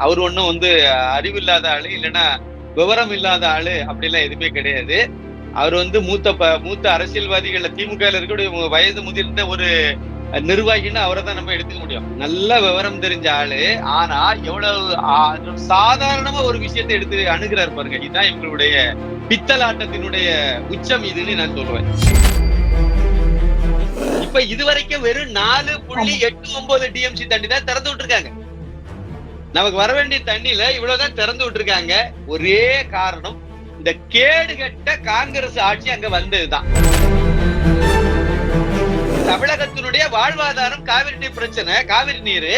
அவர் ஒன்றும் வந்து அறிவில்லாத ஆளு இல்லைன்னா விவரம் இல்லாத ஆளு அப்படிலாம் எதுவுமே கிடையாது. அவர் வந்து மூத்த அரசியல்வாதிகள்ல திமுகல இருக்கக்கூடிய வயது முதிர்ந்த ஒரு நிர்வாகின்னு அவரை தான் நம்ம எடுத்துக்க முடியும். நல்ல விவரம் தெரிஞ்ச ஆளு. ஆனா எவ்வளவு சாதாரணமா ஒரு விஷயத்தை எடுத்து அணுகிறாரு பாருங்க. இதுதான் இவங்களுடைய பித்தலாட்டத்தினுடைய உச்சம் இதுன்னு நான் சொல்லுவேன். இப்ப இதுவரைக்கும் வெறும் 4.89 டிஎம்சி தண்ணி தான் திறந்து விட்டுருக்காங்க. நமக்கு வர வேண்டிய தண்ணியில இவ்வளவுதான் திறந்து விட்டுருக்காங்க. ஒரே காரணம், இந்த கேடுகட்ட காங்கிரஸ் ஆட்சி அங்க வந்ததுதான். தமிழகத்தினுடைய வாழ்வாதாரம் காவிரி நீர் பிரச்சனை, காவிரி நீர்.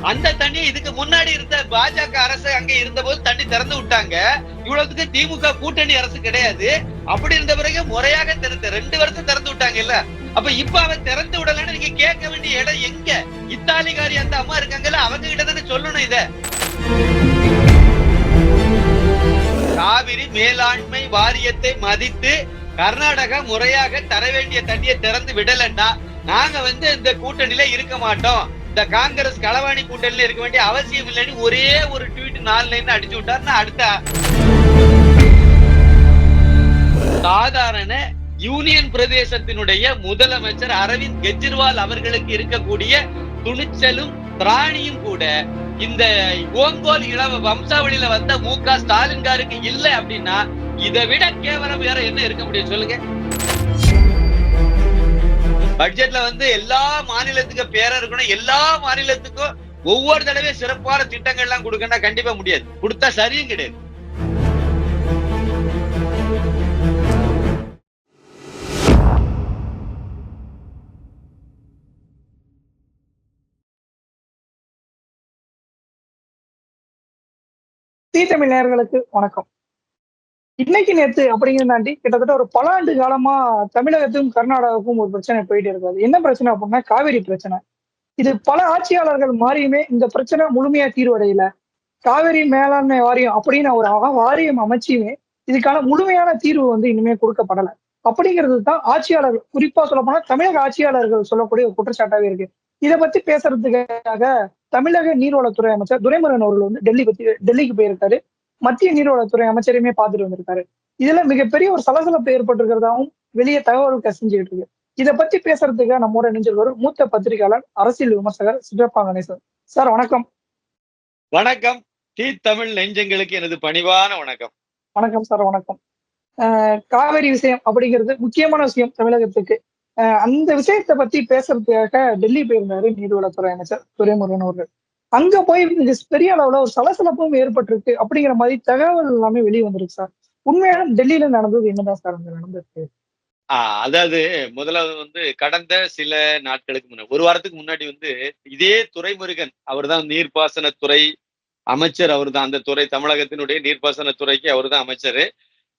அந்த தண்ணி இதுக்கு முன்னாடி இருந்த பாஜக அரசு அங்க இருந்த போது தண்ணி திறந்து விட்டாங்க. இவ்வளவுக்கு திமுக கூட்டணி அரசு கிடையாது. அப்படி இருந்த பிறகு முறையாக 2 வருஷம் திறந்து விட்டாங்க இல்ல. அப்ப இப்ப அவன் திறந்து விடலன்னு நீங்க கேட்க வேண்டிய இடம் எங்க? இத்தாலிகாரி அந்த அம்மா இருக்காங்கல்ல, அவங்க கிட்ட தானே சொல்லணும் இத. காவிரி மேலாண்மை வாரியத்தை மதித்து கர்நாடகா முறையாக தர வேண்டிய தண்ணியை திறந்து விடலன்னா நாங்க வந்து இந்த கூட்டணியில இருக்க மாட்டோம், இந்த காங்கிரஸ் களவாணி கூட்டணியில இருக்க வேண்டிய அவசியம் இல்லைன்னு ஒரே ஒரு ட்வீட் 4 லைன் அடிச்சு விட்டாருன்னா அடுத்த சாதாரண யூனியன் பிரதேசத்தினுடைய முதலமைச்சர் அரவிந்த் கெஜ்ரிவால் அவர்களுக்கு இருக்கக்கூடிய துணிச்சலும் திராணியும் கூட இந்த ஓங்கோல் இளவ வம்சாவளியில வந்த மு.க. ஸ்டாலின்காருக்கு இல்ல அப்படின்னா இதை விட கேவலம் வேற என்ன இருக்க முடியும் சொல்லுங்க. பட்ஜெட்ல வந்து எல்லா மாநிலத்துக்கும் பேர இருக்கணும், எல்லா மாநிலத்துக்கும் ஒவ்வொரு தடவை சிறப்பான திட்டங்கள் எல்லாம் கொடுக்கணும் கண்டிப்பா முடியாது. கொடுத்தா சரியும் கிடையாது. தமிழ் நேயர்களுக்கு வணக்கம். இன்னைக்கு நேத்து அப்படிங்கிறத தாண்டி கிட்டத்தட்ட ஒரு பல ஆண்டு காலமா தமிழகத்துக்கும் கர்நாடகாவுக்கும் ஒரு பிரச்சனை போயிட்டு இருக்காது. என்ன பிரச்சனை அப்படின்னா காவிரி பிரச்சனை. இது பல ஆட்சியாளர்கள் மாறியுமே இந்த பிரச்சனை முழுமையா தீர்வடையல. காவிரி மேலாண்மை வாரியம் அப்படின்னு ஒரு வாரியம் அமைச்சியுமே இதுக்கான முழுமையான தீர்வு வந்து இனிமே கொடுக்கப்படலை. அப்படிங்கிறது தான் ஆட்சியாளர்கள், குறிப்பா சொல்ல போனா தமிழக ஆட்சியாளர்கள் சொல்லக்கூடிய ஒரு குற்றச்சாட்டாவே இருக்கு. இதை பத்தி பேசுறதுக்காக தமிழக நீர்வளத்துறை அமைச்சர் துரைமுருகன் அவர்கள் வந்து டெல்லிக்கு போயிருக்காரு. மத்திய நீர்வளத்துறை அமைச்சரையுமே பார்த்துட்டு வந்திருக்காரு. இதுல மிகப்பெரிய ஒரு சலசலப்பு ஏற்பட்டிருக்கிறதாவும் வெளியே தகவல் கசிஞ்சுக்கிட்டு இருக்கு. இதை பத்தி பேசுறதுக்காக நம்மோட இணைஞ்சிருக்காரு மூத்த பத்திரிகையாளர், அரசியல் விமர்சகர் சிற்றப்பா கணேசன். சார் வணக்கம். வணக்கம். தமிழ் நெஞ்சங்களுக்கு எனது பணிவான வணக்கம். வணக்கம் சார். வணக்கம். காவிரி விஷயம் அப்படிங்கிறது முக்கியமான விஷயம் தமிழகத்துக்கு. அந்த விஷயத்தை பத்தி பேசுறதுக்காக டெல்லி போயிருந்தாரு நீர்வளத்துறை அமைச்சர் துரைமுருகன் அவர்கள். அங்க போய் பெரிய அளவுல ஒரு சலசலப்பும் ஏற்பட்டிருக்கு அப்படிங்கிற மாதிரி தகவல் எல்லாமே வெளியே வந்திருக்கு சார். உண்மையான டெல்லியில நடந்தது என்னதான் சார் அங்க நடந்திருக்கு? அதாவது முதலாவது வந்து கடந்த சில நாட்களுக்கு முன்னாடி, ஒரு வாரத்துக்கு முன்னாடி வந்து இதே துரைமுருகன், அவர் தான் நீர்ப்பாசனத்துறை அமைச்சர், அவர் தான் அந்த துறை, தமிழகத்தினுடைய நீர்ப்பாசனத்துறைக்கு அவர் தான் அமைச்சர்.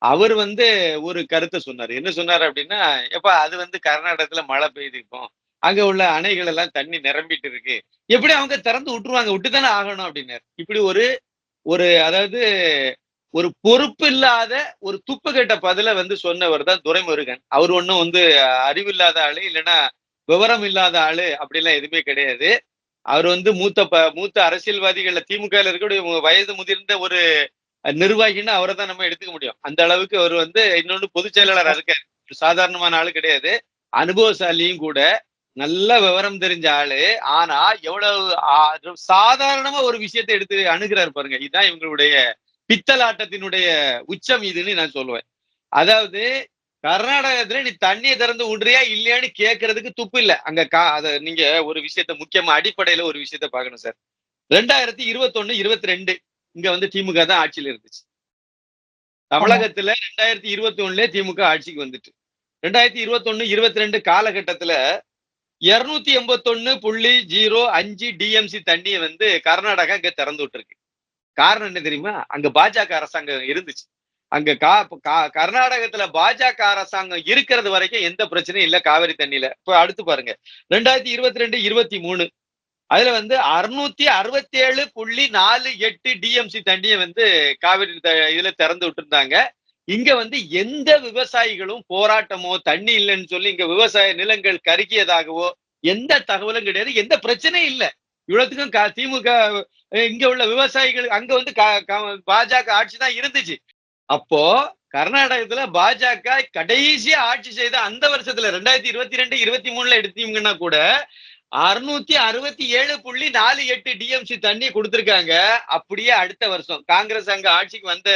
அவர் வந்து ஒரு கருத்தை சொன்னார். என்ன சொன்னார் அப்படின்னா, எப்ப அது வந்து கர்நாடகத்துல மழை பெய்திருக்கும், அங்க உள்ள அணைகள் எல்லாம் தண்ணி நிரம்பிட்டு இருக்கு, எப்படி அவங்க திறந்து விட்டுருவாங்க, விட்டுதானே ஆகணும் அப்படின்னாரு. இப்படி ஒரு அதாவது ஒரு பொறுப்பு இல்லாத ஒரு துப்பு கெட்ட பதில வந்து சொன்னவர் தான் துரைமுருகன். அவர் ஒன்றும் வந்து அறிவில்லாத ஆளு இல்லைன்னா விவரம் இல்லாத ஆளு அப்படிலாம் எதுவுமே கிடையாது. அவர் வந்து மூத்த அரசியல்வாதிகள்ல திமுகல இருக்கக்கூடிய வயது முதிர்ந்த ஒரு நிர்வாகின்னு அவரை தான் நம்ம எடுத்துக்க முடியும். அந்த அளவுக்கு அவர் வந்து இன்னொன்னு பொதுச் செயலாளரா இருக்காரு. சாதாரணமான ஆளு கிடையாது, அனுபவசாலியும் கூட, நல்ல விவரம் தெரிஞ்ச ஆளு. ஆனா எவ்வளவு சாதாரணமா ஒரு விஷயத்தை எடுத்து அணுகிறாரு பாருங்க. இதுதான் இவங்களுடைய பித்தலாட்டத்தினுடைய உச்சம் இதுன்னு நான் சொல்லுவேன். அதாவது கர்நாடகத்துல நீ தண்ணியை திறந்து விடுறியா இல்லையான்னு கேட்கறதுக்கு துப்பு இல்ல. அங்க நீங்க ஒரு விஷயத்த முக்கியமா அடிப்படையில ஒரு விஷயத்த பாக்கணும் சார். 2021, 22 இங்க வந்து திமுக தான் ஆட்சியில இருந்துச்சு. தமிழகத்துல 2021 திமுக ஆட்சிக்கு வந்துட்டு 2021, 22 காலகட்டத்துல 281.05 டிஎம்சி தண்ணியை வந்து கர்நாடகா இங்க திறந்து விட்டுருக்கு. காரணம் என்ன தெரியுமா? அங்க பாஜக அரசாங்கம் இருந்துச்சு. அங்க கர்நாடகத்துல பாஜக அரசாங்கம் இருக்கிறது வரைக்கும் எந்த பிரச்சனையும் இல்ல காவிரி தண்ணியில. இப்ப அடுத்து பாருங்க, 2022, 23 அதுல வந்து 667.48 டிஎம்சி தண்ணியை வந்து காவிரி இதுல திறந்து விட்டுருந்தாங்க. இங்க வந்து எந்த விவசாயிகளும் போராட்டமோ தண்ணி இல்லைன்னு சொல்லி இங்க விவசாய நிலங்கள் கருகியதாகவோ எந்த தகவலும் கிடையாது, எந்த பிரச்சனையும் இல்லை. இவ்வளவுக்கும் திமுக இங்க உள்ள விவசாயிகள் அங்க வந்து பாஜக ஆட்சி தான் இருந்துச்சு. அப்போ கர்நாடகத்துல பாஜக கடைசியா ஆட்சி செய்த அந்த வருஷத்துல 2022, 23 எடுத்தீங்கன்னா கூட 667.48 டிஎம்சி தண்ணி கொடுத்திருக்காங்க. அப்படியே அடுத்த வருஷம் காங்கிரஸ் அங்க ஆட்சிக்கு வந்த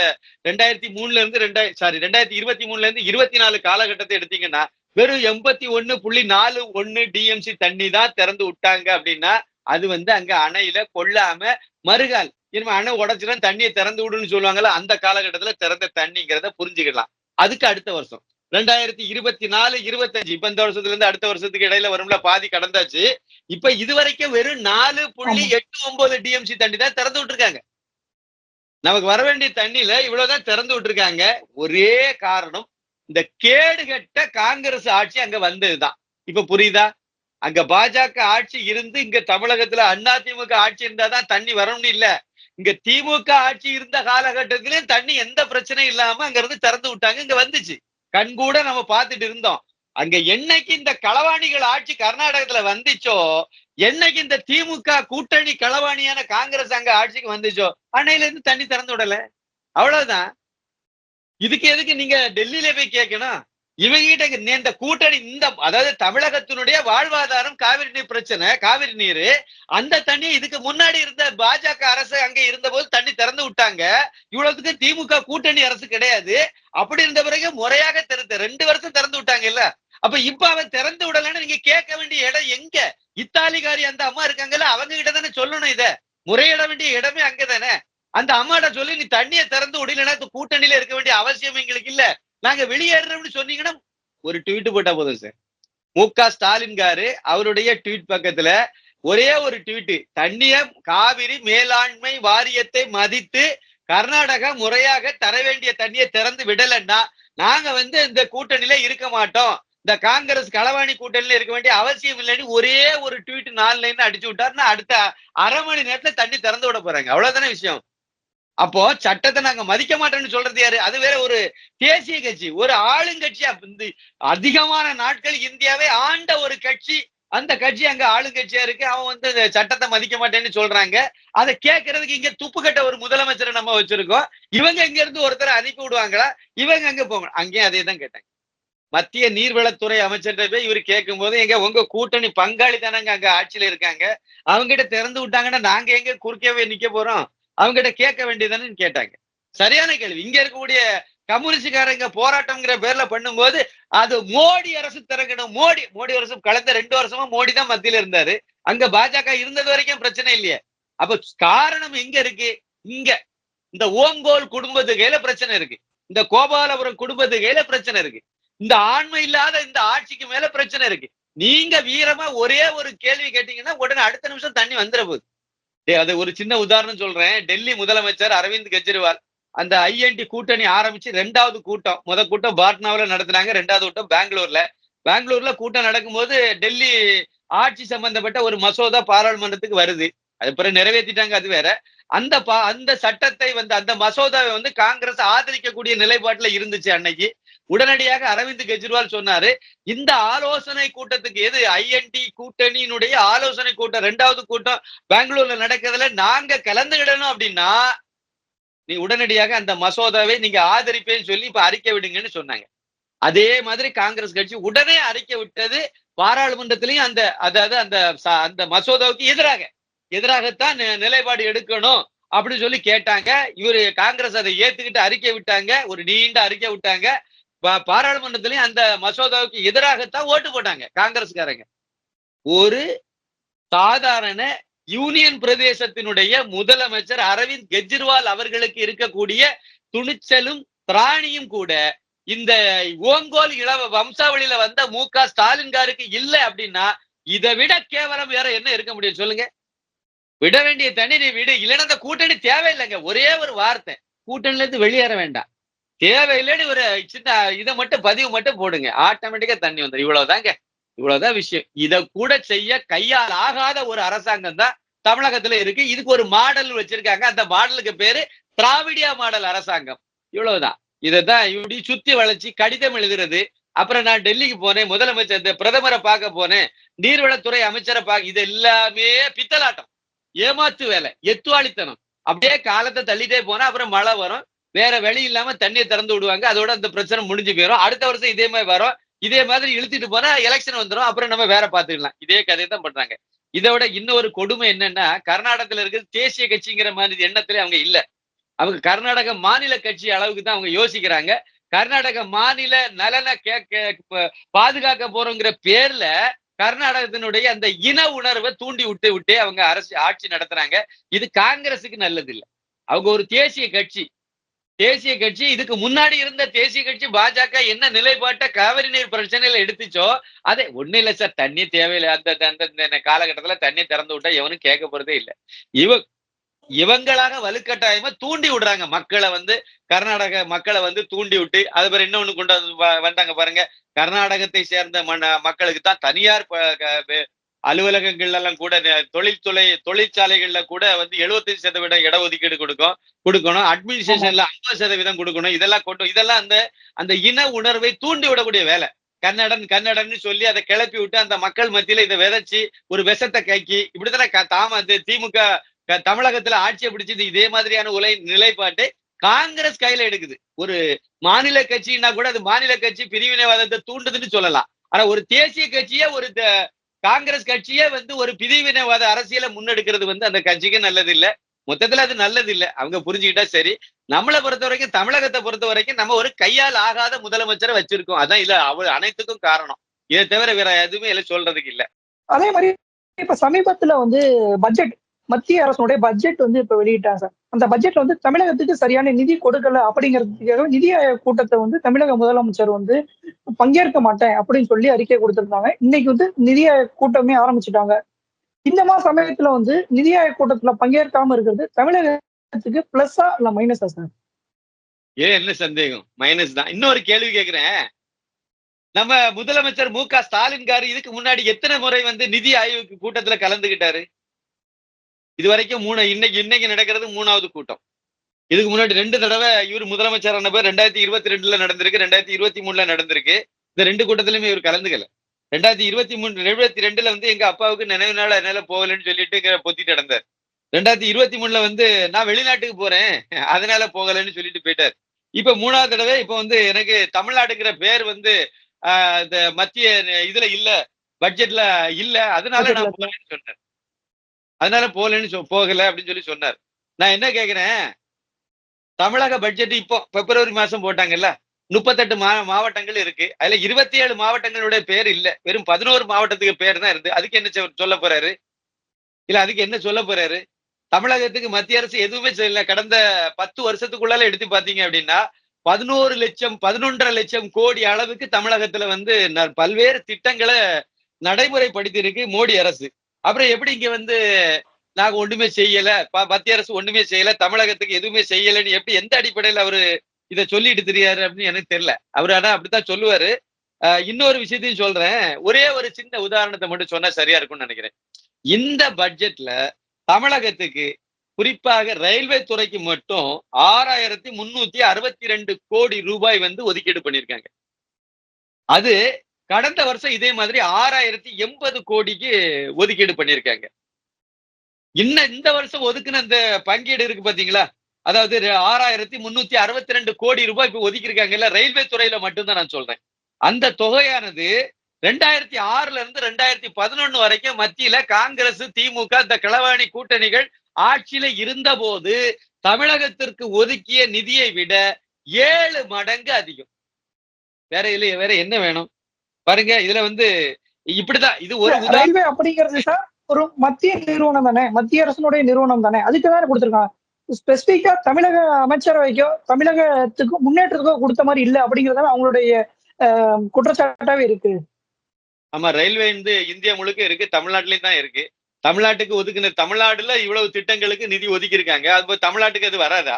2003ல இருந்து 2023ல இருந்து 24 காலகட்டத்தை எடுத்தீங்கன்னா வெறும் 81.41 டிஎம்சி தண்ணி தான் திறந்து விட்டாங்க. அப்படின்னா அது வந்து அங்க அணையில கொள்ளாம மறுகால் இனிமே அணை உடைச்சுதான் தண்ணியை திறந்து விடுன்னு சொல்லுவாங்கல்ல, அந்த காலகட்டத்துல திறந்த தண்ணிங்கிறத புரிஞ்சுக்கலாம். அதுக்கு அடுத்த வருஷம் 2024, 25 இப்ப இந்த வருஷத்துல இருந்து அடுத்த வருஷத்துக்கு இடையில வரும்ல, பாதி கடந்தாச்சு. இப்ப இதுவரைக்கும் வெறும் 4.89 டிஎம்சி தண்ணி தான் திறந்து விட்டுருக்காங்க. நமக்கு வர வேண்டிய தண்ணியில இவ்வளவுதான் திறந்து விட்டுருக்காங்க. ஒரே காரணம், இந்த கேடுகட்ட காங்கிரஸ் ஆட்சி அங்க வந்ததுதான். இப்ப புரியுதா? அங்க பாஜக ஆட்சி இருந்து இங்க தமிழகத்துல அதிமுக ஆட்சி இருந்தாதான் தண்ணி வரணும்னு இல்ல. இங்க திமுக ஆட்சி இருந்த காலகட்டத்திலயும் தண்ணி எந்த பிரச்சனையும் இல்லாம அங்க இருந்து திறந்து விட்டாங்க, இங்க வந்துச்சு. கண்கூட நம்ம பார்த்துட்டு இருந்தோம். அங்க என்னைக்கு இந்த களவாணிகள் ஆட்சி கர்நாடகத்துல வந்துச்சோ, என்னைக்கு இந்த திமுக கூட்டணி களவாணியான காங்கிரஸ் அங்க ஆட்சிக்கு வந்துச்சோ, அன்னையில இருந்து தண்ணி திறந்து விடல. அவ்வளவுதான். இதுக்கு எதுக்கு நீங்க டெல்லியில போய் கேட்கணும்? இவங்கிட்ட இந்த கூட்டணி அதாவது தமிழகத்தினுடைய வாழ்வாதாரம் காவிரி நீர் பிரச்சனை, காவிரி நீர். அந்த தண்ணி இதுக்கு முன்னாடி இருந்த பாஜக அரசு அங்க இருந்த போது தண்ணி திறந்து விட்டாங்க. இவ்வளவுக்கு திமுக கூட்டணி அரசு கிடையாது. அப்படி இருந்த பிறகு முறையாக 2 வருஷம் திறந்து விட்டாங்க இல்ல. அப்ப இப்ப அவன் திறந்து விடலன்னு நீங்க கேட்க வேண்டிய இடம் எங்க? இத்தாலிகாரி அந்த அம்மா இருக்காங்கல்ல, அவங்க கிட்ட தானே சொல்லணும். இத முறையிட வேண்டிய இடமே அங்கதானே. அந்த அம்மாட்ட சொல்லி நீ தண்ணியை திறந்து விடலன்னா கூட்டணியில இருக்க வேண்டிய அவசியம் எங்களுக்கு இல்ல, நாங்க வெளியேறோம்னு சொன்னீங்கன்னா ஒரு ட்வீட் போட்டா போதும் சார். மு.க. ஸ்டாலின் காரு அவருடைய ட்வீட் பக்கத்துல ஒரே ஒரு ட்வீட், தண்ணிய காவிரி மேலாண்மை வாரியத்தை மதித்து கர்நாடகா முறையாக தர வேண்டிய தண்ணியை திறந்து விடலன்னா நாங்க வந்து இந்த கூட்டணியில இருக்க மாட்டோம், இந்த காங்கிரஸ் களவாணி கூட்டணியில இருக்க வேண்டிய அவசியம் இல்லைன்னு ஒரே ஒரு ட்வீட் 4 லைன் அடிச்சு விட்டாருன்னா அடுத்த அரை மணி நேரத்துல தண்ணி திறந்து விட போறாங்க. அவ்வளவுதானே விஷயம். அப்போ சட்டத்தை நாங்க மதிக்க மாட்டோம்னு சொல்றது யாரு? அது வேற ஒரு தேசிய கட்சி, ஒரு ஆளுங்கட்சியா அதிகமான நாட்கள் இந்தியாவை ஆண்ட ஒரு கட்சி. அந்த கட்சி அங்க ஆளுங்கட்சியா இருக்கு. அவன் வந்து சட்டத்தை மதிக்க மாட்டேன்னு சொல்றாங்க. அதை கேட்கறதுக்கு இங்க துப்புக்கட்ட ஒரு முதலமைச்சரை நம்ம வச்சிருக்கோம். இவங்க இங்க இருந்து ஒருத்தரை அனுப்பி விடுவாங்களா? இவங்க அங்க போங்க. அங்கேயும் அதே தான் கேட்டாங்க. மத்திய நீர்வளத்துறை அமைச்சர்கிட்ட போய் இவரு கேட்கும் போது, எங்க உங்க கூட்டணி பங்காளி தானங்க அங்க ஆட்சியில இருக்காங்க, அவங்க கிட்ட திறந்து விட்டாங்கன்னா நாங்க எங்க குறுக்கவே நிக்க போறோம், அவங்க கிட்ட கேட்க வேண்டியதானு கேட்டாங்க. சரியான கேள்வி. இங்க இருக்கக்கூடிய கம்யூனிஸ்டுக்காரங்க போராட்டம்ங்கிற பேர்ல பண்ணும்போது அது மோடி அரசு திறக்கணும். மோடி அரசு கடந்த 2 வருஷமா மோடி தான் மத்தியில இருந்தாரு. அங்க பாஜக இருந்தது வரைக்கும் பிரச்சனை இல்லையே. அப்ப காரணம் எங்க இருக்கு? இங்க இந்த ஓங்கோல் குடும்பத்து கையில பிரச்சனை இருக்கு, இந்த கோபாலபுரம் குடும்பத்து கையில பிரச்சனை இருக்கு, இந்த ஆண்மை இல்லாத இந்த ஆட்சிக்கு மேல பிரச்சனை இருக்கு. நீங்க வீரமா ஒரே ஒரு கேள்வி கேட்டீங்கன்னா உடனே அடுத்த நிமிஷம் தண்ணி வந்துட போகுது. அது ஒரு சின்ன உதாரணம் சொல்றேன். டெல்லி முதலமைச்சர் அரவிந்த் கெஜ்ரிவால் அந்த ஐஎன்டி கூட்டணி ஆரம்பிச்சு 2வது கூட்டம், முதல் கூட்டம் பாட்னாவில நடத்தினாங்க, 2வது கூட்டம் பெங்களூர்ல கூட்டம் நடக்கும்போது டெல்லி ஆட்சி சம்பந்தப்பட்ட ஒரு மசோதா பாராளுமன்றத்துக்கு வருது. அது பிறகு நிறைவேற்றிட்டாங்க, அது வேற. அந்த சட்டத்தை வந்து அந்த மசோதாவை வந்து காங்கிரஸ் ஆதரிக்கக்கூடிய நிலைப்பாட்டுல இருந்துச்சு அன்னைக்கு. உடனடியாக அரவிந்த் கெஜ்ரிவால் சொன்னாரு, இந்த ஆலோசனை கூட்டத்துக்கு எது ஐஎன்டி கூட்டணியினுடைய ஆலோசனை கூட்டம் 2வது கூட்டம் பெங்களூர்ல நடக்கிறதுல நாங்க கலந்துகிடணும் அப்படின்னா நீ உடனடியாக அந்த மசோதாவை நீங்க ஆதரிப்பேன்னு சொல்லி இப்ப அறிக்கை விடுங்கன்னு சொன்னாங்க. அதே மாதிரி காங்கிரஸ் கட்சி உடனே அறிக்கை விட்டது. பாராளுமன்றத்திலையும் அந்த மசோதாவுக்கு எதிராகத்தான் நிலைப்பாடு எடுக்கணும் அப்படின்னு சொல்லி கேட்டாங்க. இவரு காங்கிரஸ் அதை ஏத்துக்கிட்டு அறிக்கை விட்டாங்க, ஒரு நீண்ட அறிக்கை விட்டாங்க. பாராளுமன்றத்திலையும் அந்த மசோதாவுக்கு எதிராகத்தான் ஓட்டு போட்டாங்க காங்கிரஸ்காரங்க. ஒரு சாதாரண யூனியன் பிரதேசத்தினுடைய முதலமைச்சர் அரவிந்த் கெஜ்ரிவால் அவர்களுக்கு இருக்கக்கூடிய துணிச்சலும் திராணியும் கூட இந்த ஓங்கோல் வம்சாவளியில வந்த மு.க. ஸ்டாலின்காருக்கு இல்ல அப்படின்னா இதை விட கேவலம் வேற என்ன இருக்க முடியும் சொல்லுங்க? விட வேண்டிய தண்ணி நீ விடு, இல்லைன்னா அந்த கூட்டணி தேவையில்லைங்க. ஒரே ஒரு வார்த்தை, கூட்டணில இருந்து வெளியேற வேண்டாம், தேவையில்லைன்னு ஒரு சின்ன இதை மட்டும் பதிவு மட்டும் போடுங்க, ஆட்டோமேட்டிக்கா தண்ணி வந்துடும். இவ்வளவுதான் விஷயம். இத கூட செய்ய கையால் ஆகாத ஒரு அரசாங்கம் தான் தமிழகத்துல இருக்கு. இதுக்கு ஒரு மாடல் வச்சிருக்காங்க. அந்த மாடலுக்கு பேரு திராவிடியா மாடல் அரசாங்கம். இவ்வளவுதான். இதைதான் இப்படி சுத்தி வளைச்சு கடிதம் எழுதுறது. அப்புறம் நான் டெல்லிக்கு போனேன், முதலமைச்சர் பிரதமரை பார்க்க போனேன், நீர்வளத்துறை அமைச்சரை பார்க்க, இது எல்லாமே பித்தலாட்டம். ஏமாத்து வேலை, எத்துவாளித்தனம். அப்படியே காலத்தை தள்ளிட்டே போனா அப்புறம் மழை வரும், வேற வழி இல்லாம தண்ணியை திறந்து விடுவாங்க, அதோட அந்த பிரச்சனை முடிஞ்சு போயிடும். அடுத்த வருஷம் இதே மாதிரி வரும், இதே மாதிரி இழுத்துட்டு போனா எலெக்ஷன் வந்துடும், அப்புறம் நம்ம வேற பாத்துக்கலாம். இதே கதையை தான் பண்றாங்க. இதை விட இன்னொரு கொடுமை என்னன்னா, கர்நாடகத்துல இருக்கிற தேசிய கட்சிங்கிற மாதிரி எண்ணத்துல அவங்க இல்ல. அவங்க கர்நாடக மாநில கட்சி அளவுக்கு தான் அவங்க யோசிக்கிறாங்க. கர்நாடக மாநில நலனை பாதுகாக்க போறோங்கிற பேர்ல கர்நாடகத்தினுடைய அந்த இன உணர்வை தூண்டி விட்டே அவங்க ஆட்சி நடத்துறாங்க. இது காங்கிரஸுக்கு நல்லது இல்ல. அவங்க ஒரு தேசிய கட்சி. இதுக்கு முன்னாடி இருந்த தேசிய கட்சி பாஜக என்ன நிலைப்பாட்ட காவிரி நீர் பிரச்சனையில எடுத்துச்சோ, அதை ஒண்ணு இல்ல சார், தண்ணி தேவையில்லை, அந்த காலகட்டத்துல தண்ணி திறந்து விட்டா எவனும் கேட்க போறதே இல்லை. இவங்களாக வலுக்கட்டாயமா தூண்டி விடுறாங்க மக்களை கர்நாடக மக்களை தூண்டி விட்டு, அது பிறகு இன்னொன்னு கொண்டு வந்தாங்க பாருங்க. கர்நாடகத்தை சேர்ந்த மக்களுக்கு தான் தனியார் அலுவலகங்கள்ல எல்லாம் கூட தொழிற்சாலைகள்ல கூட 75% இடஒதுக்கீடு கொடுக்கணும், அட்மினிஸ்ட்ரேஷன்ல 50% கொடுக்கணும். இதெல்லாம் அந்த இன உணர்வை தூண்டி விடக்கூடிய வேலை. கன்னடன் சொல்லி அதை கிளப்பி விட்டு அந்த மக்கள் மத்தியில இதை விதைச்சு ஒரு விஷத்தை கைக்கி இப்படித்தானே திமுக தமிழகத்துல ஆட்சியை பிடிச்சது. இதே மாதிரியான நிலைப்பாட்டை காங்கிரஸ் கையில எடுக்குது. ஒரு மாநில கட்சின்னா கூட அது மாநில கட்சி பிரிவினைவாதத்தை தூண்டுதுன்னு சொல்லலாம். ஆனா ஒரு தேசிய கட்சியே காங்கிரஸ் கட்சியே ஒரு பிரிவினைவாத அரசியலை முன்னெடுக்கிறது அந்த கட்சிக்கு நல்லது இல்ல. மொத்தத்துல அது நல்லது இல்ல. அவங்க புரிஞ்சுக்கிட்டா சரி. நம்மளை பொறுத்த வரைக்கும், தமிழகத்தை பொறுத்த வரைக்கும் நம்ம ஒரு கையால் ஆகாத முதலமைச்சரை வச்சிருக்கோம். அதான் இல்ல அனைத்துக்கும் காரணம். இதை தவிர வேற எதுவுமே இல்ல சொல்றதுக்கு இல்ல. அதே மாதிரி இப்ப சமீபத்துல பட்ஜெட், மத்திய அரசுடைய பட்ஜெட் இப்ப வெளியிட்டாங்க சார். அந்த பட்ஜெட்ல தமிழகத்துக்கு சரியான நிதி கொடுக்கல அப்படிங்கிறதுக்காக நிதி ஆயோக் கூட்டத்தை தமிழக முதலமைச்சர் பங்கேற்க மாட்டேன் அப்படின்னு சொல்லி அறிக்கை கொடுத்திருந்தாங்க. இன்னைக்கு நிதி ஆயோக் கூட்டமே ஆரம்பிச்சுட்டாங்க. இந்த மாதிரி சமயத்துல நிதி ஆயோக் கூட்டத்துல பங்கேற்காம இருக்கிறது தமிழகத்துக்கு பிளஸ்ஸா இல்ல மைனஸா சார்? என்ன சந்தேகம், மைனஸ் தான். இன்னொரு கேள்வி கேட்கிறேன். நம்ம முதலமைச்சர் மு.க. ஸ்டாலின் காரு இதுக்கு முன்னாடி எத்தனை முறை நிதி ஆயோக் கூட்டத்துல கலந்துகிட்டாரு? இதுவரைக்கும் இன்னைக்கு நடக்கிறது 3வது கூட்டம். இதுக்கு முன்னாடி 2 தடவை இவர் முதலமைச்சரான பேர் 2022ல நடந்திருக்கு, 2023ல நடந்திருக்கு. இந்த 2 கூட்டத்திலுமே இவர் கலந்துக்கல. 2022ல எங்க அப்பாவுக்கு நினைவு நாள், அதனால போகலன்னு சொல்லிட்டு பொத்திட்டு நடந்தார். 2023ல நான் வெளிநாட்டுக்கு போறேன் அதனால போகலன்னு சொல்லிட்டு போயிட்டார். இப்ப 3வது தடவை இப்ப எனக்கு தமிழ்நாடுங்கிற பேர் இந்த மத்திய இதுல இல்ல, பட்ஜெட்ல இல்ல, அதனால நான் போகலன்னு சொன்னேன். போகல அப்படின்னு சொல்லி சொன்னார். நான் என்ன கேக்குறேன், தமிழக பட்ஜெட் இப்போ பிப்ரவரி மாசம் போட்டாங்கல்ல, 38 மாவட்டங்கள் இருக்கு. அதுல 27 மாவட்டங்களுடைய பேர் இல்ல, வெறும் 11 மாவட்டத்துக்கு பேர் தான் இருந்து. அதுக்கு என்ன சொல்ல போறாரு? அதுக்கு என்ன சொல்ல போறாரு? தமிழகத்துக்கு மத்திய அரசு எதுவுமே செய்யல. கடந்த 10 வருஷத்துக்குள்ளால எடுத்து பாத்தீங்க அப்படின்னா 11.5 லட்சம் கோடி அளவுக்கு தமிழகத்துல பல்வேறு திட்டங்களை நடைமுறைப்படுத்தி இருக்கு மோடி அரசு. அப்புறம் எப்படி இங்க நாங்க ஒண்ணுமே செய்யல, மத்திய அரசு ஒண்ணுமே செய்யல, தமிழகத்துக்கு எதுவுமே செய்யலன்னு எப்படி, எந்த அடிப்படையில அவரு இதை சொல்லிட்டு தெரியாரு அப்படின்னு எனக்கு தெரியல. அவரு ஆனா அப்படித்தான் சொல்லுவாரு. இன்னொரு விஷயத்தையும் சொல்றேன். ஒரே ஒரு சின்ன உதாரணத்தை மட்டும் சொன்னா சரியா இருக்கும்னு நினைக்கிறேன். இந்த பட்ஜெட்ல தமிழகத்துக்கு குறிப்பாக ரயில்வே துறைக்கு மட்டும் 6362 கோடி ரூபாய் ஒதுக்கீடு பண்ணிருக்காங்க. அது கடந்த வருஷம் இதே மாதிரி 6080 கோடிக்கு ஒதுக்கீடு பண்ணிருக்காங்க. இந்த வருஷம் ஒதுக்குன அந்த பங்கீடு இருக்கு பாத்தீங்களா, அதாவது 6362 கோடி ரூபாய் இப்ப ஒதுக்கியிருக்காங்கல்ல, ரயில்வே துறையில மட்டும்தான் நான் சொல்றேன். அந்த தொகையானது 2006ல இருந்து 2011 வரைக்கும் மத்தியில காங்கிரஸ், திமுக இந்த களவாணி கூட்டணிகள் ஆட்சியில இருந்த போது தமிழகத்திற்கு ஒதுக்கிய நிதியை விட 7 மடங்கு அதிகம். வேற என்ன வேணும் பாருங்க. இதுல இப்படிதான் இது ஒரு ரயில்வே அப்படிங்கிறது சார் ஒரு மத்திய நிறுவனம் தானே, மத்திய அரசுடைய நிறுவனம் தானே, அதுக்கு தானே கொடுத்திருக்காங்க. ஸ்பெசிபிக்கா தமிழக அமைச்சரவைக்கோ தமிழகத்துக்கு முன்னேற்றத்துக்கோ கொடுத்த மாதிரி இல்ல அப்படிங்கறத அவங்களுடைய குற்றச்சாட்டாவே இருக்கு. ஆமா, ரயில்வே இந்தியா முழுக்க இருக்கு, தமிழ்நாட்டிலயும் தான் இருக்கு. தமிழ்நாட்டுக்கு ஒதுக்குன தமிழ்நாடுல இவ்வளவு திட்டங்களுக்கு நிதி ஒதுக்கி இருக்காங்க. அது தமிழ்நாட்டுக்கு அது வராதா?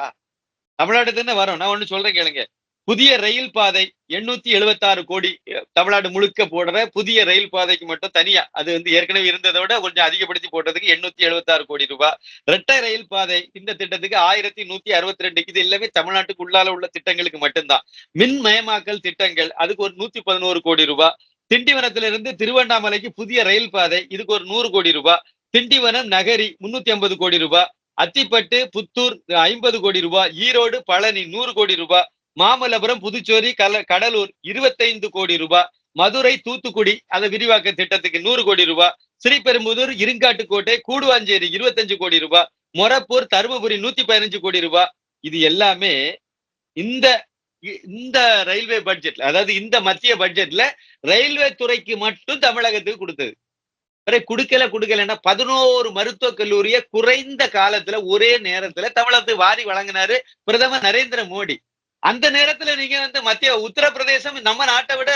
தமிழ்நாட்டுக்கு தானே வரும். நான் ஒண்ணு சொல்றேன் கேளுங்க. புதிய ரயில் பாதை 876 கோடி தமிழ்நாடு முழுக்க போடுற புதிய ரயில் பாதைக்கு மட்டும் தனியா, அது ஏற்கனவே இருந்ததை விட கொஞ்சம் அதிகப்படுத்தி போட்டதுக்கு 876 கோடி ரூபாய். இரட்டை ரயில் பாதை இந்த திட்டத்துக்கு 1162. இது எல்லாமே தமிழ்நாட்டுக்கு உள்ளால உள்ள திட்டங்களுக்கு மட்டும்தான். மின்மயமாக்கல் திட்டங்கள் அதுக்கு ஒரு 111 கோடி ரூபாய். திண்டிவனத்திலிருந்து திருவண்ணாமலைக்கு புதிய ரயில் பாதை, இதுக்கு ஒரு 100 கோடி ரூபாய். திண்டிவனம் நகரி 350 கோடி ரூபாய், அத்திப்பட்டு புத்தூர் 50 கோடி ரூபாய், ஈரோடு பழனி 100 கோடி ரூபாய், மாமல்லபுரம் புதுச்சேரி கடலூர் 25 கோடி ரூபாய், மதுரை தூத்துக்குடி அதை விரிவாக்க திட்டத்துக்கு 100 கோடி ரூபாய், ஸ்ரீபெரும்புதூர் இருங்காட்டுக்கோட்டை கூடுவாஞ்சேரி 25 கோடி ரூபாய், மொரப்பூர் தருமபுரி 115 கோடி ரூபாய். இது எல்லாமே இந்த இந்த ரயில்வே பட்ஜெட்ல, அதாவது இந்த மத்திய பட்ஜெட்ல ரயில்வே துறைக்கு மட்டும் தமிழகத்துக்கு கொடுத்தது. கொடுக்கலன்னா 11 மருத்துவக் கல்லூரியை குறைந்த காலத்துல ஒரே நேரத்துல தமிழகத்துக்கு வாரி வழங்கினாரு பிரதமர் நரேந்திர மோடி. அந்த நேரத்துல நீங்க மத்திய உத்தரப்பிரதேசம் நம்ம நாட்டை விட,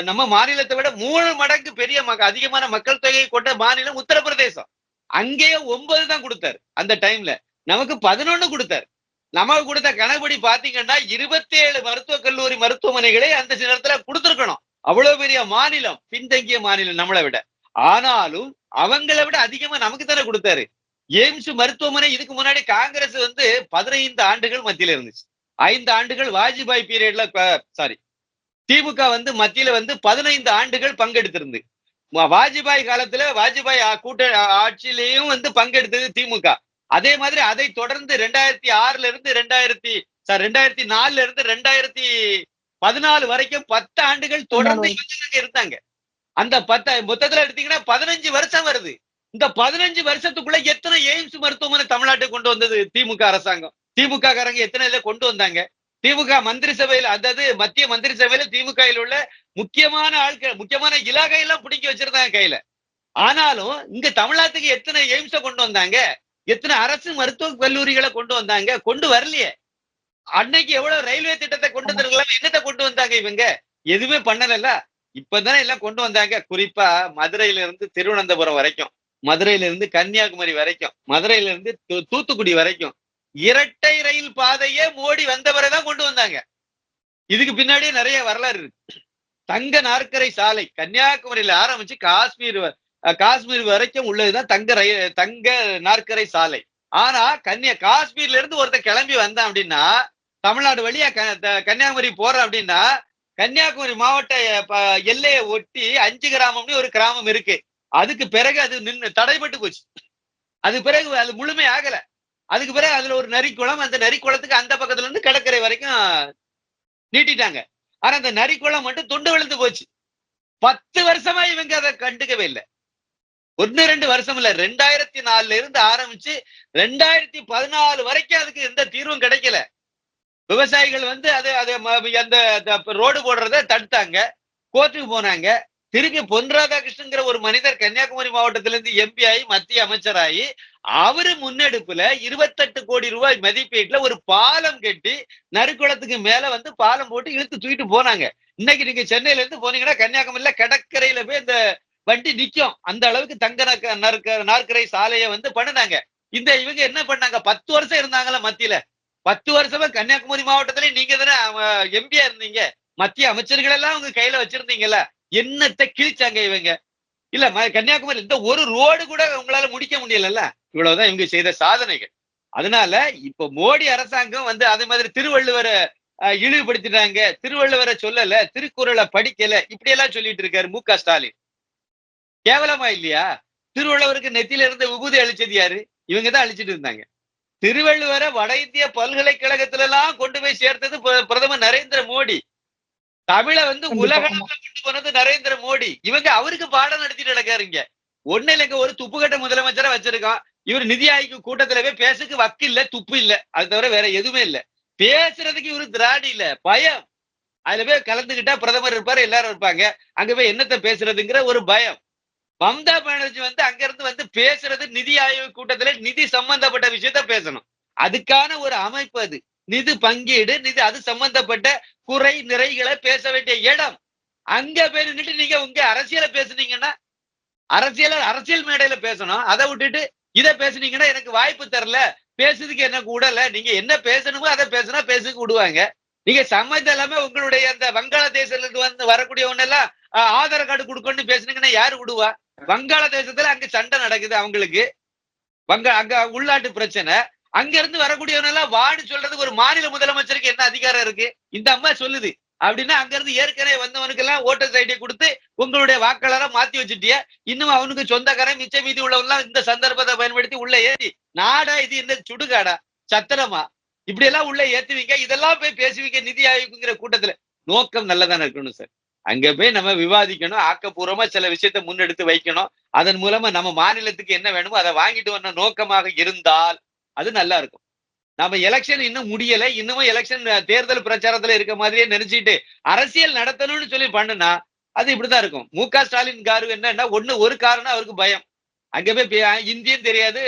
நம்ம மாநிலத்தை விட 3 மடங்கு பெரிய அதிகமான மக்கள் தொகையை கொண்ட மாநிலம் உத்தரப்பிரதேசம். அங்கேயே 9 தான் கொடுத்தாரு. அந்த டைம்ல நமக்கு 11 கொடுத்தாரு. நமக்கு கொடுத்த கணக்குப்படி பாத்தீங்கன்னா 27 மருத்துவக் கல்லூரி மருத்துவமனைகளை அந்த நேரத்துல கொடுத்திருக்கணும். அவ்வளவு பெரிய மாநிலம், பின்தங்கிய மாநிலம் நம்மளை விட. ஆனாலும் அவங்களை விட அதிகமா நமக்கு தானே கொடுத்தாரு. எய்ம்ஸ் மருத்துவமனை இதுக்கு முன்னாடி காங்கிரஸ் 15 ஆண்டுகள் மத்தியில இருந்துச்சு. 5 ஆண்டுகள் வாஜ்பாய் பீரியட்ல, சாரி திமுக மத்தியில 15 ஆண்டுகள் பங்கெடுத்திருந்து. வாஜ்பாய் காலத்துல வாஜ்பாய் கூட்ட ஆட்சியிலையும் பங்கெடுத்தது திமுக. அதே மாதிரி அதை தொடர்ந்து 2006ல இருந்து 2004ல இருந்து 2014 வரைக்கும் 10 ஆண்டுகள் தொடர்ந்து இருந்தாங்க. அந்த 10 மொத்தத்துல எடுத்தீங்கன்னா 15 வருஷம் வருது. இந்த 15 வருஷத்துக்குள்ள எத்தனை எய்ம்ஸ் மருத்துவமனை தமிழ்நாட்டுக்கு கொண்டு வந்தது திமுக அரசாங்கம்? திமுக காரங்க எத்தனை இதை கொண்டு வந்தாங்க? திமுக மந்திரி சபையில, அதாவது மத்திய மந்திரி சபையில திமுகவில் உள்ள முக்கியமான ஆட்கள், முக்கியமான இலாகையெல்லாம் பிடிக்க வச்சிருந்தாங்க கையில. ஆனாலும் இங்க தமிழ்நாட்டுக்கு எத்தனை எய்ம்ஸ கொண்டு வந்தாங்க? எத்தனை அரசு மருத்துவக் கல்லூரிகளை கொண்டு வந்தாங்க? கொண்டு வரலையே. அன்னைக்கு எவ்வளவு ரயில்வே திட்டத்தை கொண்டு வந்திருக்கலாம், என்னத்தை கொண்டு வந்தாங்க இவங்க? எதுவுமே பண்ணல. இப்பதானே எல்லாம் கொண்டு வந்தாங்க. குறிப்பா மதுரையில இருந்து திருவனந்தபுரம் வரைக்கும், மதுரையில இருந்து கன்னியாகுமரி வரைக்கும், மதுரையில இருந்து தூத்துக்குடி வரைக்கும் இரட்டை ரயில் பாதையே மோடி வந்த பிறகுதான் கொண்டு வந்தாங்க. இதுக்கு பின்னாடியே நிறைய வரலாறு இருக்கு. தங்க நாற்கரை சாலை கன்னியாகுமரியில ஆரம்பிச்சு காஷ்மீர் வரைக்கும் உள்ளதுதான் தங்க நாற்கரை சாலை. ஆனா காஷ்மீர்ல இருந்து ஒருத்தர் கிளம்பி வந்தான் அப்படின்னா, தமிழ்நாடு வழியா கன்னியாகுமரி போறான் அப்படின்னா, கன்னியாகுமரி மாவட்ட எல்லையை ஒட்டி 5 கிராமம்னு ஒரு கிராமம் இருக்கு. அதுக்கு பிறகு அது தடைபட்டு போச்சு. அது பிறகு அது முழுமை ஆகல. அதுக்கு பிறகு அதுல ஒரு நரிக்குளம், அந்த நரிக்குளத்துக்கு அந்த பக்கத்துல இருந்து கடற்கரை வரைக்கும் நீட்டிட்டாங்க. ஆனா அந்த நரிக்குளம் மட்டும் துண்டு விழுந்து போச்சு. 10 வருஷமா இவங்க அதை கண்டுக்கவே இல்லை. 1-2 வருஷம் இல்ல, 2004ல இருந்து ஆரம்பிச்சு 2014 வரைக்கும் அதுக்கு எந்த தீர்வும் கிடைக்கல. விவசாயிகள் அந்த ரோடு போடுறத தடுத்தாங்க, கோர்ட்டுக்கு போனாங்க. திருப்பி பொன் ராதாகிருஷ்ணங்கிற ஒரு மனிதர் கன்னியாகுமரி மாவட்டத்திலிருந்து எம்பி ஆகி மத்திய அமைச்சராகி, அவரு முன்னெடுப்புல 28 கோடி ரூபாய் மதிப்பீட்டுல ஒரு பாலம் கட்டி நரிக்குளத்துக்கு மேல பாலம் போட்டு இழுத்து தூக்கிட்டு போனாங்க. இன்னைக்கு நீங்க சென்னையில இருந்து போனீங்கன்னா கன்னியாகுமரியில கடற்கரையில போய் இந்த வண்டி நிக்கும். அந்த அளவுக்கு தங்க நாற்கரை சாலையை பண்ணுனாங்க. இவங்க என்ன பண்ணாங்க? 10 வருஷம் இருந்தாங்களா மத்தியில. 10 வருஷமா கன்னியாகுமரி மாவட்டத்திலே நீங்க தானே எம்பியா இருந்தீங்க. மத்திய அமைச்சர்கள் எல்லாம் உங்க கையில வச்சிருந்தீங்கல்ல. என்னத்தை கிழிச்சாங்க இவங்க? இல்ல கன்னியாகுமரி இந்த ஒரு ரோடு கூட உங்களால முடிக்க முடியல. இவ்வளவுதான் இவங்க செய்த சாதனைகள். அதனால இப்ப மோடி அரசாங்கம் அதே மாதிரி திருவள்ளுவரை இழிவுபடுத்திட்டாங்க, திருவள்ளுவரை சொல்லல, திருக்குறளை படிக்கல, இப்படி எல்லாம் சொல்லிட்டு இருக்காரு மு க ஸ்டாலின். கேவலமா இல்லையா? திருவள்ளுவருக்கு நெத்தியில இருந்த விபூதி அழிச்சது யாரு? இவங்கதான் அழிச்சிட்டு இருந்தாங்க. திருவள்ளுவரை வட இந்திய பல்கலைக்கழகத்துல எல்லாம் கொண்டு போய் சேர்த்தது பிரதமர் நரேந்திர மோடி. தமிழை உலக கொண்டு போனது நரேந்திர மோடி. இவங்க அவருக்கு பாடம் நடத்திட்டு நடக்காருங்க. ஒண்ணு இல்லைங்க, ஒரு துப்புக்கட்ட முதலமைச்சரா வச்சிருக்கான். இவர் நிதி ஆயோக் கூட்டத்துல போய் பேசுக்கு வக்கு இல்ல, துப்பு இல்ல, அது தவிர வேற எதுவுமே இல்ல. பேசுறதுக்கு இவரு திராணி இல்ல, பயம். அதுல போய் கலந்துகிட்டா பிரதமர் இருப்பாரு, எல்லாரும் இருப்பாங்க. அங்க போய் என்னத்த பேசுறதுங்கிற ஒரு பயம். மம்தா பானர்ஜி அங்க இருந்து பேசுறது நிதி ஆயோக் கூட்டத்துல நிதி சம்பந்தப்பட்ட விஷயத்த பேசணும். அதுக்கான ஒரு அமைப்பு அது. நிதி பங்கீடு, நிதி அது சம்பந்தப்பட்ட குறை நிறைகளை பேச வேண்டிய இடம். அங்க போய் நின்றுட்டு நீங்க உங்க அரசியலை பேசுனீங்கன்னா, அரசியல் மேடையில பேசணும். அதை விட்டுட்டு இதை பேசுனீங்கன்னா எனக்கு வாய்ப்பு தரல, பேசுறதுக்கு எனக்கு விடல. நீங்க என்ன பேசணுமோ அதை பேசுனா பேசுக்கு விடுவாங்க. நீங்க சம்மந்தம் இல்லாம உங்களுடைய அந்த வங்காளதேசத்துல இருந்து வரக்கூடியவங்க எல்லாம் ஆதார் கார்டு கொடுக்கணும்னு பேசுனீங்கன்னா யாரு விடுவா? வங்காளதேசத்துல அங்க சண்டை நடக்குது அவங்களுக்கு, அங்க உள்நாட்டு பிரச்சனை. அங்க இருந்து வரக்கூடியவங்க எல்லாம் வான்னு சொல்றதுக்கு ஒரு மாநில முதலமைச்சருக்கு என்ன அதிகாரம் இருக்கு? இந்த அம்மா சொல்லுது, அப்படின்னா அங்க இருந்து ஏற்கனவே வந்தவனுக்கு எல்லாம் ஓட்டர்ஸ் ஐடி கொடுத்து உங்களுடைய வாக்காளரை மாத்தி வச்சுட்டிய. இன்னும் அவனுக்கு சொந்தக்காரன் மிச்ச மீதி உள்ளவெல்லாம் இந்த சந்தர்ப்பத்தை பயன்படுத்தி உள்ள ஏறி நாடா இது என்ன சுடுகாடா சத்திரமா இப்படி எல்லாம் உள்ள ஏத்துவீங்க. இதெல்லாம் போய் பேசுவீங்க நிதி ஆயோக்குங்கிற கூட்டத்துல. நோக்கம் நல்லதானே இருக்கணும் சார். அங்க போய் நம்ம விவாதிக்கணும், ஆக்கப்பூர்வமா சில விஷயத்தை முன்னெடுத்து வைக்கணும். அதன் மூலமா நம்ம மாநிலத்துக்கு என்ன வேணுமோ அதை வாங்கிட்டு வர நோக்கமாக இருந்தால் அது நல்லா இருக்கும். நம்ம எலெக்ஷன் இன்னும் முடியல, இன்னமும் எலெக்ஷன் தேர்தல் பிரச்சாரத்துல இருக்க மாதிரியே நினைச்சிட்டு அரசியல் நடத்தணும்னு சொல்லி பண்ணுனா அது இப்படிதான் இருக்கும். மு.க. ஸ்டாலின் காரு என்னன்னா ஒரு காரணம் அவருக்கு பயம். அங்க போய் இந்தியும் தெரியாது,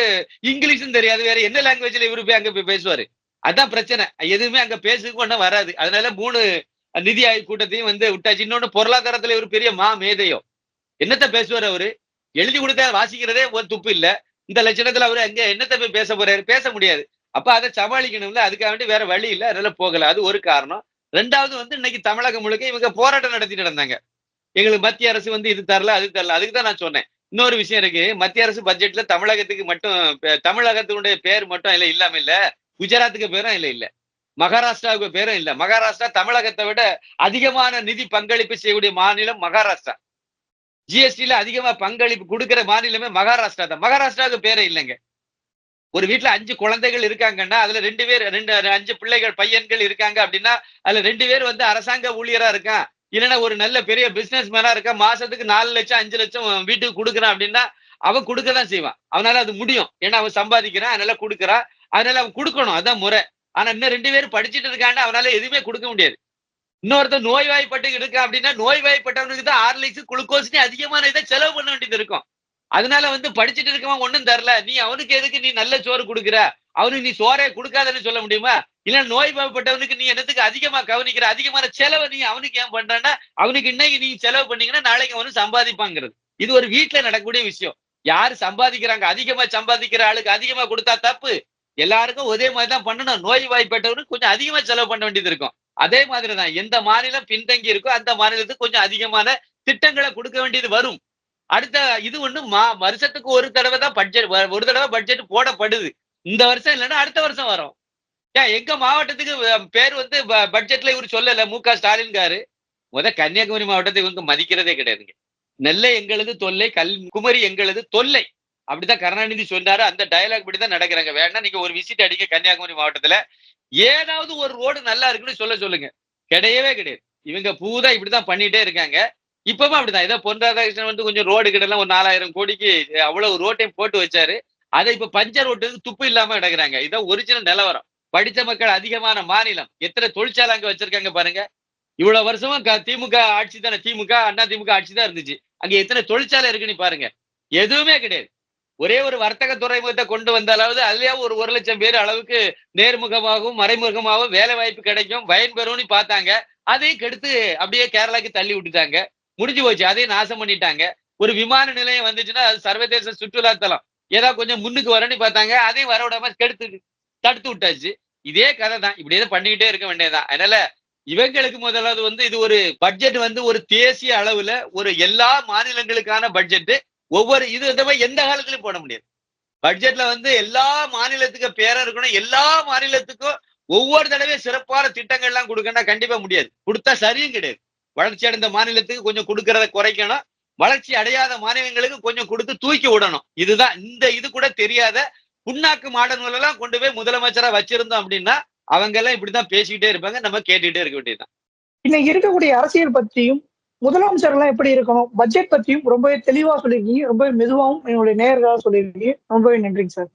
இங்கிலீஷும் தெரியாது, வேற என்ன லாங்குவேஜ்ல இவரு போய் அங்க போய் பேசுவாரு. அதான் பிரச்சனை. எதுவுமே அங்க பேசுக்கு ஒன்றும் வராது. அதனால 3 நிதி ஆயோக் கூட்டத்தையும் விட்டாச்சு. இன்னொன்னு பொருளாதாரத்துல இவரு பெரிய மேதையோ. என்னத்த பேசுவார் அவரு? எழுதி கொடுத்தா வாசிக்கிறதே ஒரு துப்பு இல்ல. இந்த லட்சணத்துல அவரு அங்க என்னத்த போய் பேச போறாரு? பேச முடியாது. அப்ப அதை சமாளிக்கணும்ல, அதுக்காக வேண்டி வேற வழி இல்ல. அதனால போகல. அது ஒரு காரணம். 2வது இன்னைக்கு தமிழகம் முழுக்க இவங்க போராட்டம் நடத்திட்டு இருந்தாங்க. எங்களுக்கு மத்திய அரசு இது தரல, அது தரல. அதுக்கு தான் நான் சொன்னேன். இன்னொரு விஷயம் இருக்கு. மத்திய அரசு பட்ஜெட்ல தமிழகத்துக்கு மட்டும் தமிழகத்தினுடைய பேர் மட்டும் இல்ல இல்லாம இல்ல. குஜராத்துக்கு பேரும் இல்ல. மகாராஷ்டிராவுக்கு பேரும் இல்ல. மகாராஷ்டிரா தமிழகத்தை விட அதிகமான நிதி பங்களிப்பு செய்யக்கூடிய மாநிலம் மகாராஷ்டிரா. ஜிஎஸ்டில அதிகமா பங்களிப்பு கொடுக்கிற மாநிலமே மகாராஷ்டிரா தான். மகாராஷ்டிராவுக்கு பேரே இல்லைங்க. ஒரு வீட்டுல 5 குழந்தைகள் இருக்காங்கன்னா அதுல 2 பேர் 5 பிள்ளைகள் பையன்கள் இருக்காங்க அப்படின்னா அதுல 2 பேர் அரசாங்க ஊழியரா இருக்கான். இல்லைன்னா ஒரு நல்ல பெரிய பிசினஸ் மேனா இருக்கான். மாசத்துக்கு 4 லட்சம் 5 லட்சம் வீட்டுக்கு கொடுக்குறான் அப்படின்னா அவன் கொடுக்கதான் செய்வான். அவனால அது முடியும். ஏன்னா அவன் சம்பாதிக்கிறான், அதனால கொடுக்குறான். அதனால அவன் கொடுக்கணும். அதான் முறை. ஆனா இன்னும் 2 பேரும் படிச்சுட்டு இருக்காங்க, அவனால எதுவுமே கொடுக்க முடியாது. இன்னொருத்தர் நோய்வாய்ப்பட்டு இருக்கான் அப்படின்னா நோய்வாய்ப்பட்டவனுக்கு தான் ஹார்லிக்ஸ் குளுக்கோஸ் அதிகமான இதை செலவு பண்ண வேண்டியது இருக்கும். அதனால படிச்சுட்டு இருக்கவன் ஒண்ணும் தரல, நீ அவனுக்கு எதுக்கு நீ நல்ல சோறு கொடுக்குற, அவனுக்கு நீ சோறே கொடுக்காதன்னு சொல்ல முடியுமா? இல்ல நோய்வாய்ப்பட்டவனுக்கு நீ என்னத்துக்கு அதிகமா கவனிக்கிற, அதிகமான செலவை நீ அவனுக்கு ஏன் பண்றன்னா அவனுக்கு இன்னைக்கு நீ செலவு பண்ணீங்கன்னா நாளைக்கு அவனு சம்பாதிப்பாங்கிறது. இது ஒரு வீட்டுல நடக்கக்கூடிய விஷயம். யாரு சம்பாதிக்கிறாங்க, அதிகமா சம்பாதிக்கிற ஆளுக்கு அதிகமா கொடுத்தா தப்பு. எல்லாருக்கும் ஒரே மாதிரிதான் பண்ணணும். நோய்வாய்ப்பட்டவனுக்கு கொஞ்சம் அதிகமா செலவு பண்ண வேண்டியது இருக்கும். அதே மாதிரிதான் எந்த மாநிலம் பின்தங்கி இருக்கோ அந்த மாநிலத்துக்கு கொஞ்சம் அதிகமான திட்டங்களை கொடுக்க வேண்டியது வரும். அடுத்த இது வருஷத்துக்கு ஒரு தடவை தான் பட்ஜெட், ஒரு தடவை பட்ஜெட் போடப்படுது. இந்த வருஷம் இல்லைன்னா அடுத்த வருஷம் வரும். ஏன் எங்க மாவட்டத்துக்கு பேர் பட்ஜெட்ல இவரு சொல்லல மு.க. ஸ்டாலின் காரு. கன்னியாகுமரி மாவட்டத்தை இவங்க மதிக்கிறதே கிடையாதுங்க. நெல்லை எங்களது தொல்லை, குமரி எங்களது தொல்லை. அப்படிதான் கருணாநிதி சொன்னாரு. அந்த டயலாக் படிதான் நடக்கிறாங்க. வேணா நீங்க ஒரு விசிட் அடிக்க கன்னியாகுமரி மாவட்டத்துல ஏதாவது ஒரு ரோடு நல்லா இருக்குன்னு சொல்லுங்க. கிடையவே கிடையாது. இவங்க பூரா இப்படிதான் பண்ணிட்டே இருக்காங்க. இப்பவும் அப்படிதான். ஏதோ பொன் ராதாகிருஷ்ணன் கொஞ்சம் ரோடு கிட்டலாம் ஒரு 4000 கோடிக்கு அவ்வளவு ரோட்டையும் போட்டு வச்சாரு. அதை இப்ப பஞ்சர் ஓட்டுக்கு துப்பு இல்லாம கிடக்குறாங்க. இதான் ஒரிஜினல் நிலவரம். படித்த மக்கள் அதிகமான மாநிலம். எத்தனை தொழிற்சாலை அங்க வச்சிருக்காங்க பாருங்க. இவ்வளவு வருஷமும் திமுக ஆட்சி தானே, திமுக அண்ணா திமுக ஆட்சி தான் இருந்துச்சு. அங்க எத்தனை தொழிற்சாலை இருக்குன்னு பாருங்க. எதுவுமே கிடையாது. ஒரே ஒரு வர்த்தக துறைமுகத்தை கொண்டு வந்தாலாவது அதுலயே ஒரு 1 லட்சம் பேர் அளவுக்கு நேர்முகமாகவும் மறைமுகமாகவும் வேலை வாய்ப்பு கிடைக்கும், பயன்பெறும்னு பார்த்தாங்க. அதையும் கெடுத்து அப்படியே கேரளாக்கு தள்ளி விட்டுட்டாங்க. முடிஞ்சு போச்சு. அதையும் நாசம் பண்ணிட்டாங்க. ஒரு விமான நிலையம் வந்துச்சுன்னா அது சர்வதேச சுற்றுலா தலம். ஏதாவது கொஞ்சம் முன்னுக்கு வரணும்னு பார்த்தாங்க. அதையும் வர விடாம தடுத்து விட்டாச்சு. இதே கதை தான். இப்படியே பண்ணிக்கிட்டே இருக்க வேண்டியதுதான். அதனால இவங்களுக்கு முதலாவது இது ஒரு பட்ஜெட் ஒரு தேசிய அளவுல ஒரு எல்லா மாநிலங்களுக்கான பட்ஜெட். ஒவ்வொரு இது எந்த காலத்திலும் போட முடியாது. பட்ஜெட்ல எல்லா மாநிலத்துக்கு பேரா இருக்கணும். எல்லா மாநிலத்துக்கும் ஒவ்வொரு தடவையும் சிறப்பான திட்டங்கள் எல்லாம் கொடுக்கணும் கண்டிப்பா முடியாது. கொடுத்தா சரியும் கிடையாது. வளர்ச்சி அடைந்த மாநிலத்துக்கு கொஞ்சம் கொடுக்கறத குறைக்கணும். வளர்ச்சி அடையாத மாநிலங்களுக்கு கொஞ்சம் கொடுத்து தூக்கி விடணும். இதுதான். இது கூட தெரியாத புண்ணாக்கு மாடல்கள் எல்லாம் கொண்டு போய் முதலமைச்சரா வச்சிருந்தோம் அப்படின்னா அவங்க எல்லாம் இப்படிதான் பேசிக்கிட்டே இருப்பாங்க. நம்ம கேட்டுக்கிட்டே இருக்க வேண்டியதுதான். இன்னைக்கு இருக்கக்கூடிய அரசியல் பற்றியும் முதலமைச்சர் எல்லாம் எப்படி இருக்கணும், பட்ஜெட் பற்றியும் ரொம்பவே தெளிவா சொல்லியிருக்கீங்க. ரொம்பவே மெதுவாகவும் என்னுடைய நேயர்களாக சொல்லியிருக்கீங்க. ரொம்பவே நன்றிங்க சார்.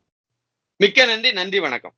மிக்க நன்றி. நன்றி, வணக்கம்.